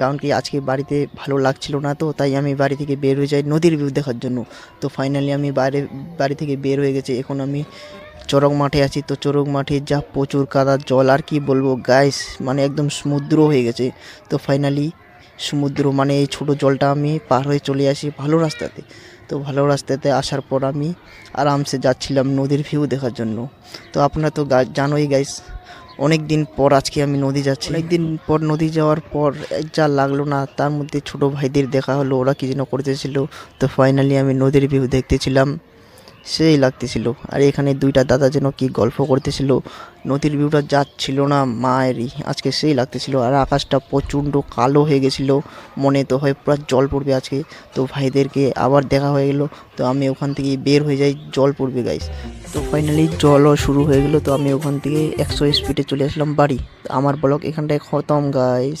কারণ কি আজকে বাড়িতে ভালো লাগছিল না, তো তাই আমি বাড়ি থেকে বের হয়ে যাই নদীর ভিউ দেখার জন্য। তো ফাইনালি আমি বাড়ি থেকে বের হয়ে গেছি। এখন আমি চড়ক মাঠে আছি। তো চড়ক মাঠে যা প্রচুর কাদার জল, আর কি বলবো গাইস, মানে একদম সমুদ্র হয়ে গেছে। তো ফাইনালি সমুদ্র মানে এই ছোট জলটা আমি পার হয়ে চলে আসি ভালো রাস্তাতে। তো ভালো রাস্তাতে আসার পর আমি আরামসে যাচ্ছিলাম নদীর ভিউ দেখার জন্য। তো আপনারা তো জানোই গাইস, অনেক দিন পর আজকে আমি নদী যাচ্ছি। অনেক দিন পর নদী যাওয়ার পর যা লাগলো না, তার মধ্যে ছোট ভাইদের দেখা হলো, ওরা কি যেন করতেছিল। তো ফাইনালি আমি নদীর ভিউ দেখতেছিলাম, সেই লাগতেছিল। আর এখানে দুইটা দাদা যেন কি গল্প করতেছিল। নদীর ভিউটা যাচ্ছিল না মায়েরই, আজকে সেই লাগতেছিল। আর আকাশটা প্রচণ্ড কালো হয়ে গেছিল, মনে তো হয় পুরো জল পড়বে আজকে। তো ভাইদেরকে আবার দেখা হয়ে গেল। তো আমি ওখান থেকে বের হয়ে যাই, জল পড়বে গাইস। তো ফাইনালি জলও শুরু হয়ে গেল। তো আমি ওখান থেকে 100 স্পিডে চলে আসলাম বাড়ি। আমার ব্লগ এখানটায় খতম গাইস।